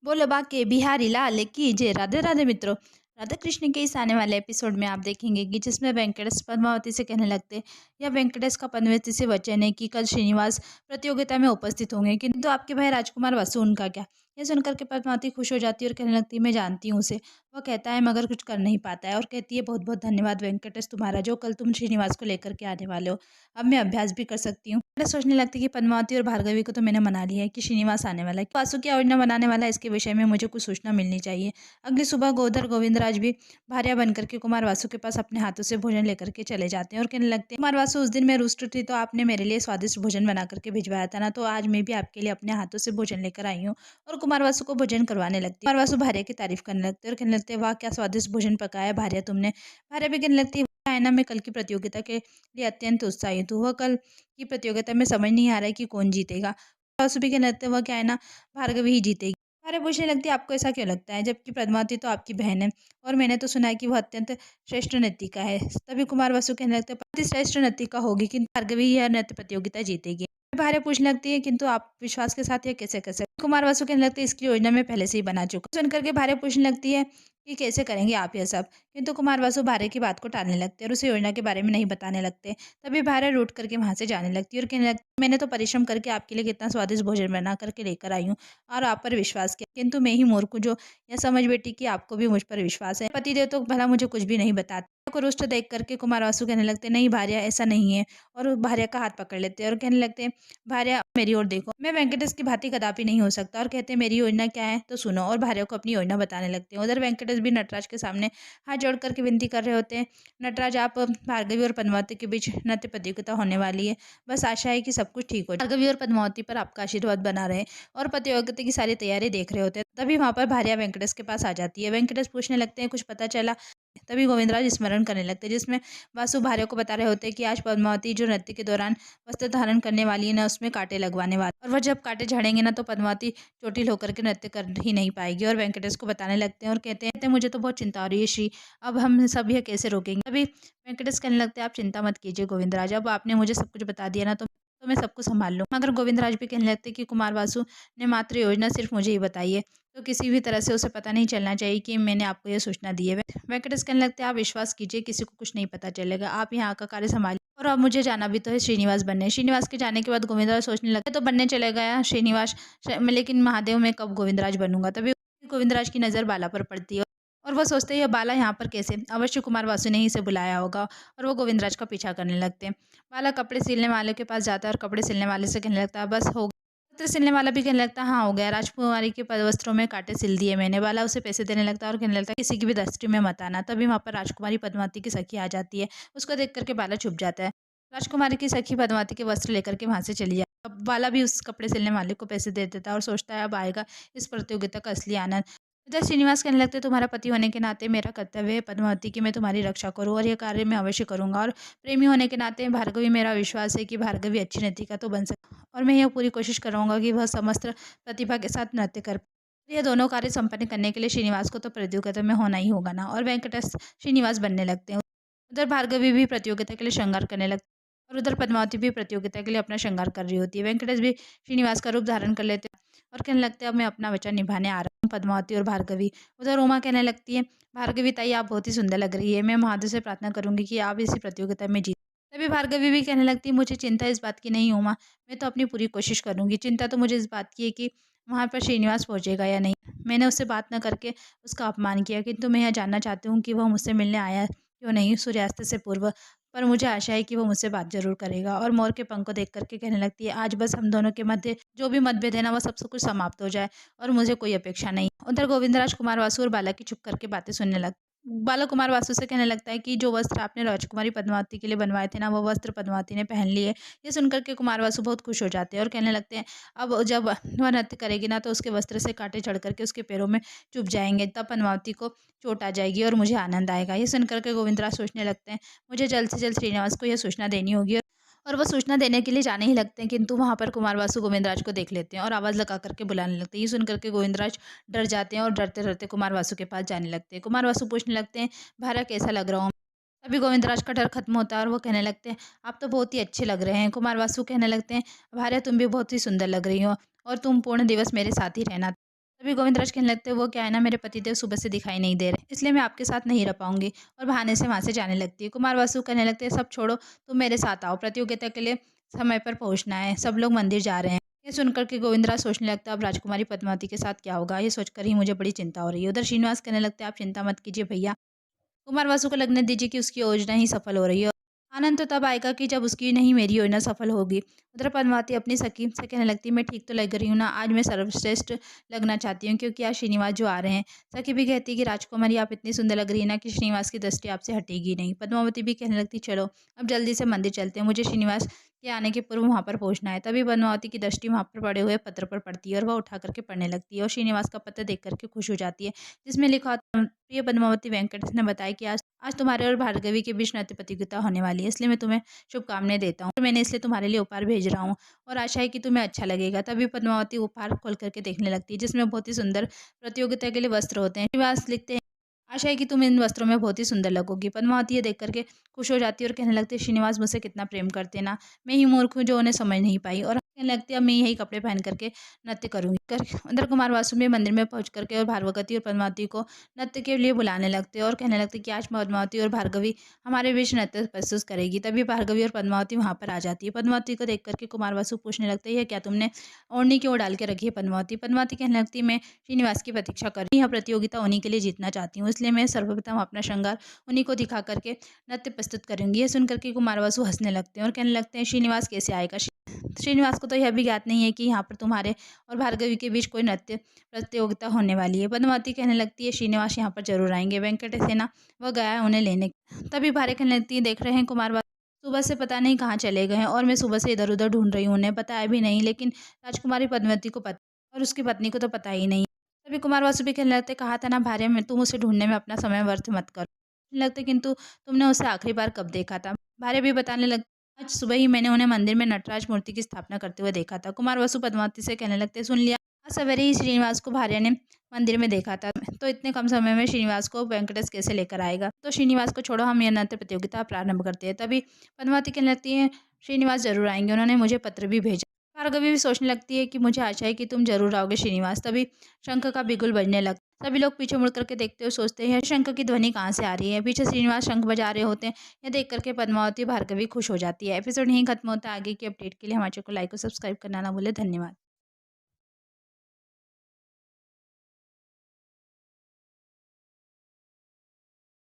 बोलो बाके बिहारी लाल की जय। राधे राधे मित्रों। राधा कृष्ण के इस आने वाले एपिसोड में आप देखेंगे कि जिसमें वेंकटेश पद्मावती से कहने लगते या वेंकटेश का पद्मावती से वचन है कि कल श्रीनिवास प्रतियोगिता में उपस्थित होंगे, किंतु आपके भाई राजकुमार वसु उनका क्या। ये सुनकर के पद्मावती खुश हो जाती है और कहने लगती है मैं जानती हूँ उसे। वह कहता है मगर कुछ कर नहीं पाता है और कहती है बहुत बहुत धन्यवाद वेंकटेश तुम्हारा, जो कल तुम श्रीनिवास को लेकर के आने वाले हो। अब मैं अभ्यास भी कर सकती हूँ। मैं सोचने लगती कि पद्मावती और भार्गवी को तो मैंने मना लिया है कि श्रीनिवास आने वाला है, वासु की योजना बनाने वाला है, इसके विषय में मुझे कुछ सूचना मिलनी चाहिए। अगली सुबह गोधर गोविंदराज भी भार्या बनकर के कुमार वासु के पास अपने हाथों से भोजन लेकर के चले जाते हैं और कहने लगते हैं कुमार वासु उस दिन मैं रुष्ट थी तो आपने मेरे लिए स्वादिष्ट भोजन बना करके भिजवाया था ना, तो आज मैं भी आपके लिए अपने हाथों से भोजन लेकर आई हूँ। और कुमार वासु को भोजन करवाने लगती है। कुमार वासु भार्या की तारीफ करने लगते हैं और कहने लगते हैं वाह क्या स्वादिष्ट भोजन पकाया भार्या तुमने। भार्या भी कहने लगती है आयना में कल की प्रतियोगिता के लिए अत्यंत उत्साहित हूँ। वह कल की प्रतियोगिता में समझ नहीं आ रहा है कि कौन जीतेगा। वासु भी कहने लगते हैं वह क्या है ना, भार्गवी ही जीतेगी। भार्या पूछने लगती है आपको ऐसा क्यों लगता है, जबकि पद्मावती तो आपकी बहन है और मैंने तो सुना है कि वह अत्यंत श्रेष्ठ नृत्यिका है। तभी कुमार वासु कहने लगते हैं पति श्रेष्ठ नृत्यिका होगी किंतु भार्गवी यह नृत्य प्रतियोगिता जीतेगी। भार्या पूछने लगती है किंतु आप विश्वास के साथ यह कैसे कर सकते। कुमार वासु कहने लगते हैं इसकी योजना मैं पहले से ही बना चुका। सुनकर के भार्या पूछने लगती है कि कैसे करेंगे आप यह सब, किंतु कुमार वासु भार्या की बात को टालने लगते हैं और उसे योजना के बारे में नहीं बताने लगते। तभी भार्या रूठ करके वहां से जाने लगती है और कहने लगती मैंने तो परिश्रम करके आपके लिए कितना स्वादिष्ट भोजन बना करके लेकर आई हूँ और आप पर विश्वास किया, किंतु मैं ही मूर्ख हूँ जो यह समझ बैठी कि आपको भी मुझ पर विश्वास है। पतिदेव तो भला मुझे कुछ भी नहीं बताते। को रुष्ट देख करके कुमार वासु कहने लगते नहीं भार्या ऐसा नहीं है, और भार्या का हाथ पकड़ लेते हैं और कहने लगते हैं भार्या मेरी ओर देखो, मैं वेंकटेश की भांति कदापि नहीं हो सकता। और कहते हैं मेरी योजना क्या है तो सुनो, और भार्या को अपनी योजना बताने लगते हैं। उधर वेंकटेश भी नटराज के सामने हाथ जोड़ करके विनती कर रहे होते हैं नटराज आप भार्गवी और पद्मावती के बीच नृत्य प्रतियोगिता होने वाली है, बस आशा है कि सब कुछ ठीक हो जाए। भार्गवी और पद्मावती पर आपका आशीर्वाद बना रहे। और प्रतियोगिता की सारी तैयारी देख रहे होते हैं। तभी वहां पर भार्या वेंकटेश के पास आ जाती है। वेंकटेश पूछने लगते हैं कुछ पता चला। तभी गोविंदराज स्मरण करने लगते हैं जिसमें वासु भार्या को बता रहे होते हैं कि आज पद्मावती जो नृत्य के दौरान वस्त्र धारण करने वाली है ना, उसमें कांटे लगवाने वाली, और वह जब कांटे झड़ेंगे ना तो पद्मावती चोटिल होकर के नृत्य कर ही नहीं पाएगी। और वेंकटेश को बताने लगते हैं और कहते हैं मुझे तो बहुत चिंता हो रही है श्री, अब हम सब यह कैसे रोकेंगे। तभी वेंकटेश कहने लगते हैं आप चिंता मत कीजिए गोविंदराज, अब आपने मुझे सब कुछ बता दिया ना तो मैं सब कुछ संभाल लूँ। मगर गोविंदराज भी कहने लगते कि कुमार वासु ने मात्र योजना सिर्फ मुझे ही बताई है, तो किसी भी तरह से उसे पता नहीं चलना चाहिए कि मैंने आपको यह सूचना दी है। वेंकटेश कहने लगते हैं आप विश्वास कीजिए किसी को कुछ नहीं पता चलेगा, आप यहाँ का कार्य संभालिए। और अब मुझे जाना भी तो है श्रीनिवास बनने। श्रीनिवास के जाने के बाद गोविंदराज सोचने लगता है तो बनने चले गया श्रीनिवास, लेकिन महादेव में कब गोविंदराज बनूंगा। तभी गोविंदराज की नज़र बाला पर पड़ती है और वह सोचते हैं यह बाला यहाँ पर कैसे, अवश्य कुमार वासु ने ही इसे बुलाया होगा। और वो गोविंदराज का पीछा करने लगते हैं। बाला कपड़े सिलने वाले के पास जाता है और कपड़े सिलने वाले से कहने लगता है बस हो। वस्त्र सिलने वाला भी कहने लगता है हाँ हो गया, राजकुमारी के वस्त्रों में कांटे सिल दिए मैंने। बाला उसे पैसे देने लगता है और कहने लगता है किसी की भी दृष्टि में मत आना। तभी वहाँ पर राजकुमारी पद्मावती की सखी आ जाती है। उसको देख करके बाला छुप जाता है। राजकुमारी की सखी पद्मावती के वस्त्र लेकर के वहां से चली जाती है। अब बाला भी उस कपड़े सिलने वाले को पैसे दे देता है और सोचता है अब आएगा इस प्रतियोगिता का असली आनंद। इधर श्रीनिवास कहने लगते तुम्हारा पति होने के नाते मेरा कर्तव्य है पद्मावती की मैं तुम्हारी रक्षा करूँ और यह कार्य मैं अवश्य करूंगा। और प्रेमी होने के नाते भार्गवी मेरा विश्वास है कि भार्गवी अच्छी नृत्यिका तो बन सकती, और मैं यह पूरी कोशिश करूंगा कि वह समस्त प्रतिभा के साथ नृत्य कर पाए। यह दोनों कार्य संपन्न करने के लिए श्रीनिवास को तो प्रतियोगिता में होना ही होगा ना। और वेंकटेश श्रीनिवास बनने लगते हैं। उधर भार्गवी भी प्रतियोगिता के लिए श्रृंगार करने लगती है और उधर पद्मावती भी प्रतियोगिता के लिए अपना श्रृंगार कर रही होती है। वेंकटेश भी श्रीनिवास का रूप धारण कर लेते हैं और कहने लगते हैं अब मैं अपना वचन निभाने आ रहा हूँ। पद्मावती और भार्गवी उधर उमा कहने लगती है भार्गवी ताई आप बहुत ही सुंदर लग रही है, मैं महादेव से प्रार्थना करूंगी कि आप इसी प्रतियोगिता में जीत। तभी भार्गवी भी कहने लगती है मुझे चिंता इस बात की नहीं उमा, मैं तो अपनी पूरी कोशिश करूंगी। चिंता तो मुझे इस बात की है कि वहां पर श्रीनिवास पहुंचेगा या नहीं। मैंने उससे बात न करके उसका अपमान किया, किंतु मैं यह जानना चाहती हूँ कि वह मुझसे मिलने आया क्यों नहीं सूर्यास्त से पूर्व। पर मुझे आशा है कि वो मुझसे बात जरूर करेगा। और मोर के पंख को देख करके कहने लगती है आज बस हम दोनों के मध्य जो भी मतभेद है ना वह सब कुछ समाप्त हो जाए और मुझे कोई अपेक्षा नहीं। उधर गोविंदराज कुमार वासु और बाला की चुप करके बातें सुनने लग बाला कुमार वासु से कहने लगता है कि जो वस्त्र आपने राजकुमारी पद्मावती के लिए बनवाए थे ना वो वस्त्र पद्मावती ने पहन लिए। ये सुनकर के कुमार वासु बहुत खुश हो जाते हैं और कहने लगते हैं अब जब वह नृत्य करेगी ना तो उसके वस्त्र से कांटे चढ़ करके उसके पैरों में चुभ जाएंगे, तब पद्मावती को चोट आ जाएगी और मुझे आनंद आएगा। ये सुनकर के गोविंदराज सोचने लगते हैं मुझे जल्द से जल्द श्रीनिवास को यह सूचना देनी होगी। और वो सूचना देने के लिए जाने ही लगते हैं, किंतु वहां पर कुमार वासु गोविंदराज को देख लेते हैं और आवाज़ लगा करके बुलाने लगते हैं। ये सुनकर के गोविंदराज डर जाते हैं और डरते डरते कुमार वासु के पास जाने लगते हैं। कुमार वासु पूछने लगते हैं भार्या कैसा लग रहा हूँ। अभी गोविंदराज का डर खत्म होता है और वो कहने लगते हैं आप तो बहुत ही अच्छे लग रहे हैं। कुमार वासु कहने लगते हैं भार्या तुम भी बहुत ही सुंदर लग रही हो और तुम पूर्ण दिवस मेरे साथ ही रहना। तभी गोविंदराज कहने लगते हैं, वो क्या है ना, मेरे पतिदेव सुबह से दिखाई नहीं दे रहे, इसलिए मैं आपके साथ नहीं रह पाऊँगी, और बहाने से वहाँ से जाने लगती है। कुमार वासु कहने लगते हैं, सब छोड़ो, तुम मेरे साथ आओ, प्रतियोगिता के लिए समय पर पहुँचना है, सब लोग मंदिर जा रहे हैं। ये सुनकर के गोविंदराज सोचने लगता है, अब राजकुमारी पद्मावती के साथ क्या होगा? ये सोचकर ही मुझे बड़ी चिंता हो रही है। उधर श्रीनिवास कहने लगते हैं, आप चिंता मत कीजिए भैया, कुमार वासु को लगने दीजिए कि उसकी योजना ही सफल हो रही है। आनंद तो तब आएगा कि जब उसकी नहीं मेरी योजना सफल होगी। उधर पद्मावती अपनी सखी से कहने लगती है, मैं ठीक तो लग रही हूँ ना, आज मैं सर्वश्रेष्ठ लगना चाहती हूँ क्योंकि आज श्रीनिवास जो आ रहे हैं। सखी भी कहती है कि राजकुमारी आप इतनी सुंदर लग रही है ना कि श्रीनिवास की दृष्टि आपसे हटेगी नहीं। पद्मावती भी कहने लगती, चलो अब जल्दी से मंदिर चलते हैं, मुझे श्रीनिवास के आने के पूर्व वहाँ पर पहुँचना है। तभी पद्मावती की दृष्टि वहाँ पर पड़े हुए पत्र पर पड़ती है और वह उठा करके पढ़ने लगती है और श्रीनिवास का पत्र देख करके खुश हो जाती है, जिसमें लिखा होता है, प्रिय पद्मावती, वेंकटेश ने बताया कि आज आज तुम्हारे और भार्गवी के बीच नृत्य प्रतियोगिता होने वाली है, इसलिए मैं तुम्हें शुभकामनाएं देता हूँ। और मैंने इसलिए तुम्हारे लिए उपहार भेज रहा हूँ और आशा है कि तुम्हें अच्छा लगेगा। तभी पद्मावती उपहार खोल करके देखने लगती है, जिसमें बहुत ही सुंदर प्रतियोगिता के लिए वस्त्र होते हैं। श्रीनिवास लिखते हैं, आशा है कि तुम इन वस्त्रों में बहुत ही सुंदर लगोगी। पद्मावती ये देख करके खुश हो जाती है और कहने लगती है, श्रीनिवास मुझसे कितना प्रेम करते हैं ना, मैं ही मूर्ख हूँ जो उन्हें समझ नहीं पाई। और कहने लगती है, अब मैं यही कपड़े पहन करके नृत्य करूंगी। उधर कुमार वासु भी मंदिर में पहुंच करके और भार्गवती और पद्मावती को नृत्य के लिए बुलाने लगते हैं और कहने लगते हैं कि आज पद्मावती और भार्गवी हमारे बीच नृत्य प्रस्तुत करेगी। तभी भार्गवी और पद्मावती वहां पर आ जाती है। पद्मावती को देख करके कुमार वासु पूछने लगते हैं, क्या तुमने ओढ़नी क्यों डाल के रखी है? पद्मावती पद्मावती कहने लगती है, मैं श्रीनिवास की प्रतीक्षा कर रही हूँ, यह प्रतियोगिता उन्हीं के लिए जीतना चाहती हूँ, इसलिए मैं सर्वप्रथम अपना श्रृंगार उन्हीं को दिखा करके नृत्य प्रस्तुत करूंगी। ये सुन करके कुमार वासु हंसने लगते हैं और कहने लगते हैं, श्रीनिवास कैसे आएगा? श्रीनिवास को तो यह भी ज्ञात नहीं है कि यहाँ पर तुम्हारे और भार्गवी के बीच कोई नृत्य प्रतियोगिता होने वाली है। पद्मावती कहने लगती है, श्रीनिवास यहाँ पर जरूर आएंगे, वेंकटेश है ना, वह गया है उन्हें लेने। तभी भार्य कहने लगती है, देख रहे हैं कुमार, सुबह से पता नहीं कहाँ चले गए हैं और मैं सुबह से इधर-उधर ढूँढ रही हूँ, उन्हें बताया भी नहीं, लेकिन राजकुमारी पद्मावती को पता और उसकी पत्नी को तो पता ही नहीं। तभी कुमार वासु भी कहने लगते, कहा था ना भार्या, मैं तुम उसे ढूँढने में अपना समय व्यर्थ मत करो। कहने लगते, किंतु तुमने उसे आखिरी बार कब देखा था? भार्या भी बताने लग, आज सुबह ही मैंने उन्हें मंदिर में नटराज मूर्ति की स्थापना करते हुए देखा था। कुमार वासु पद्मावती से कहने लगते, सुन लिया, आज सवेरे ही श्रीनिवास को भार्या ने मंदिर में देखा था, तो इतने कम समय में श्रीनिवास को वेंकटेश कैसे लेकर आएगा? तो श्रीनिवास को छोड़ो, हम यह नृत्य प्रतियोगिता प्रारंभ करते हैं। तभी पद्मावती कहने लगती है, श्रीनिवास ज़रूर आएँगे, उन्होंने मुझे पत्र भी भेजा। भार्गवी भी सोचने लगती है कि मुझे आशा है कि तुम ज़रूर आओगे श्रीनिवास। तभी शंख का बिगुल बजने लगता है। सभी लोग पीछे मुड़ करके देखते हुए सोचते हैं, शंख की ध्वनि कहाँ से आ रही है? पीछे श्रीनिवास शंख बजा रहे होते हैं। यह देख करके पद्मावती भार्गवी खुश हो जाती है। एपिसोड यहीं खत्म होता है। आगे की अपडेट के लिए हमारे चैनल को लाइक और सब्सक्राइब करना ना भूलें। धन्यवाद।